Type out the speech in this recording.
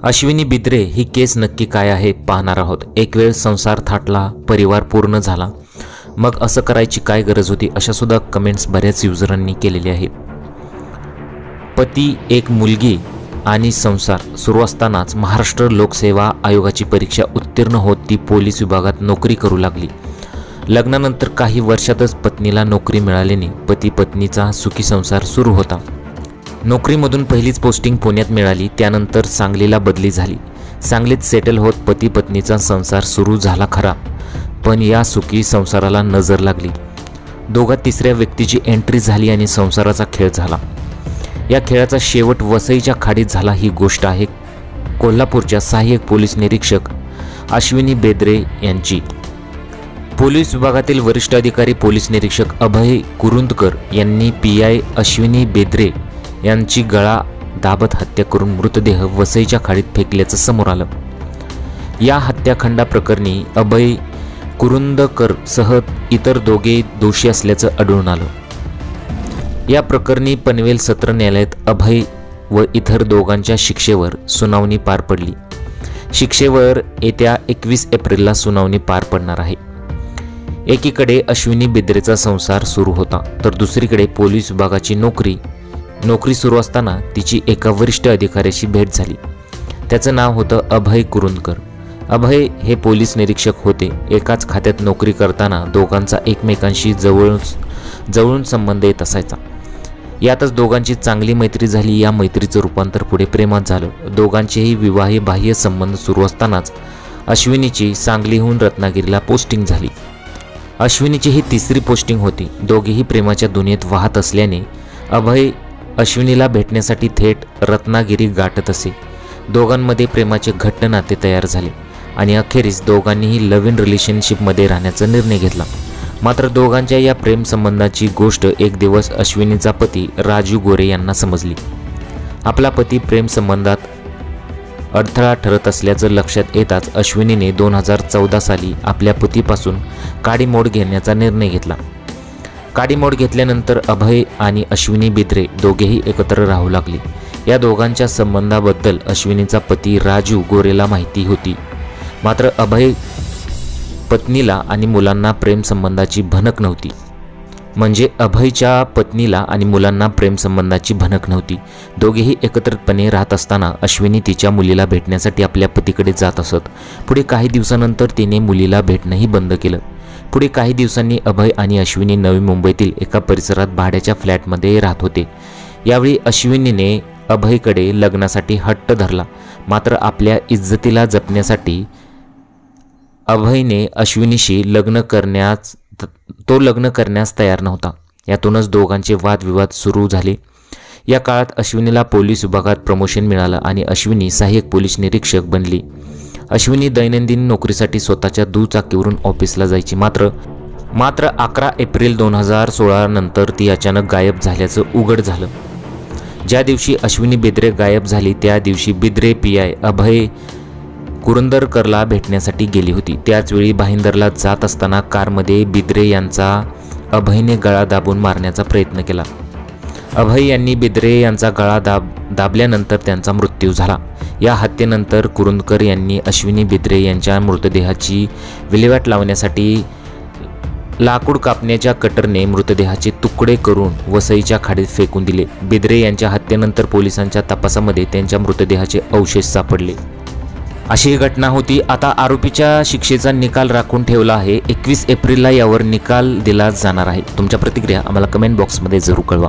अश्विनी बिद्रे ही केस नक्की काय आहे पाहणार आहोत। एक वेळ संसार थाटला, परिवार पूर्ण झाला, मग असं करायची काय गरज होती, अशा सुद्धा कमेंट्स बऱ्याच युजरांनी केलेले आहेत। पती, एक मुलगी आणि संसार सुरू असतानाच महाराष्ट्र लोकसेवा आयोगाची परीक्षा उत्तीर्ण होत ती पोलीस विभागात नोकरी करू लागली। लग्नानंतर काही वर्षातच पत्नीला नोकरी मिळाल्याने पती पत्नीचा सुखी संसार सुरू होता। नोकरीमधून पहिलीच पोस्टिंग पुण्यात मिळाली, त्यानंतर सांगलीला बदली झाली। सांगलीत सेटल होत पती पत्नीचा संसार सुरू झाला खरा, पण या सुखी संसाराला नजर लागली। दोघात तिसऱ्या व्यक्तीची एंट्री झाली आणि संसाराचा खेळ झाला। या खेळाचा शेवट वसईच्या खाडीत झाला ही गोष्ट आहे कोल्हापूरच्या सहाय्यक पोलीस निरीक्षक अश्विनी बेद्रे यांची। पोलीस विभागातील वरिष्ठ अधिकारी पोलीस निरीक्षक अभय कुरुंदकर यांनी पीआय अश्विनी बेद्रे यांची गळा दाबत हत्या करून मृतदेह वसईच्या खाडीत फेकल्याचं समोर आलं। या हत्याकांडाप्रकरणी अभय कुरुंदकर सह इतर दोघे दोषी असल्याचं आढळून आलं। या प्रकरणी पनवेल सत्र न्यायालयात अभय व इतर दोघांच्या शिक्षेवर सुनावणी पार पडली। शिक्षेवर येत्या 21 एप्रिलला सुनावणी पार पडणार आहे। एकीकडे अश्विनी बेद्रेचा संसार सुरू होता, तर दुसरीकडे पोलीस विभागाची नोकरी सुरू असताना तिची एका वरिष्ठ अधिकाऱ्याशी भेट झाली। त्याचं नाव होतं अभय कुरुंदकर। अभय हे पोलीस निरीक्षक होते। एकाच खात्यात नोकरी करताना दोघांचा एकमेकांशी जवळून संबंध येत असायचा। यातच दोघांची चांगली मैत्री झाली। या मैत्रीचं रूपांतर पुढे प्रेमात झालं। दोघांचेही विवाही बाह्य संबंध सुरू असतानाच अश्विनीची सांगलीहून रत्नागिरीला पोस्टिंग झाली। अश्विनीची ही तिसरी पोस्टिंग होती। दोघेही प्रेमाच्या दुनियेत वाहत असल्याने अभय अश्विनीला भेटण्यासाठी थेट रत्नागिरी गाठत असे। दोघांमध्ये प्रेमाचे घट्ट नाते तयार झाले आणि अखेरीस दोघांनीही लव्ह इन रिलेशनशिपमध्ये राहण्याचा निर्णय घेतला। मात्र दोघांच्या या प्रेम संबंधाची गोष्ट एक दिवस अश्विनीचा पती राजू गोरे यांना समजली। आपला पती प्रेम संबंधात अडथळा ठरत असल्याचं लक्षात येताच अश्विनीने 2014 साली आपल्या पतीपासून काडीमोड घेण्याचा निर्णय घेतला। काडीमोड घेतल्यानंतर अभय आणि अश्विनी बेद्रे दोघेही एकत्र राहू लागले। या दोघांच्या संबंधाबद्दल अश्विनीचा पती राजू गोरेला माहिती होती, मात्र अभय पत्नीला आणि मुलांना प्रेम संबंधाची भनक नव्हती। म्हणजे अभयच्या पत्नीला आणि मुलांना प्रेम संबंधाची भनक नव्हती। दोघेही एकत्रितपणे राहत असताना अश्विनी तिच्या मुलीला भेटण्यासाठी आपल्या पतीकडे जात असत। पुढे काही दिवसानंतर तिने मुलीला भेटणंही बंद केलं। पुढे काही दिवसांनी अभय आणि अश्विनी नवी मुंबईतील एका परिसरात भाड्याच्या फ्लॅटमध्ये राहत होते। यावेळी अश्विनीने अभयकडे लग्नासाठी हट्ट धरला, मात्र आपल्या इज्जतीला जपण्यासाठी अभयने अश्विनीशी लग्न करण्यास तयार नव्हता। यातूनच दोघांचे वादविवाद सुरू झाले। या काळात अश्विनीला पोलीस विभागात प्रमोशन मिळालं आणि अश्विनी सहाय्यक पोलीस निरीक्षक बनली। अश्विनी दैनंदिन नोकरीसाठी स्वतःच्या दुचाकीवरून ऑफिसला जायची, मात्र 11 एप्रिल 2016 नंतर ती अचानक गायब झाल्याचं उघड झालं। ज्या दिवशी अश्विनी बेद्रे गायब झाली त्या दिवशी बिद्रे पीआय अभय कुरुंदकरला भेटण्यासाठी गेली होती। त्याचवेळी भाईंदरला जात असताना कारमध्ये बिद्रे यांचा अभयने गळा दाबून मारण्याचा प्रयत्न केला। अभय यांनी बिद्रे यांचा गळा दाबल्यानंतर त्यांचा मृत्यू झाला। या हत्येनंतर कुरुंदकर यांनी अश्विनी बेद्रे यांच्या मृतदेहाची विल्हेवाट लावण्यासाठी लाकूड कापण्याच्या कटरने मृतदेहाचे तुकडे करून वसईच्या खाडीत फेकून दिले। बेद्रे यांच्या हत्येनंतर पोलिसांच्या तपासामध्ये त्यांच्या मृतदेहाचे अवशेष सापडले। अशी ही घटना होती। आता आरोपीच्या शिक्षेचा निकाल राखून ठेवला आहे। 21 एप्रिलला यावर निकाल दिला जाणार आहे। तुमच्या प्रतिक्रिया आम्हाला कमेंट बॉक्समध्ये जरूर कळवा।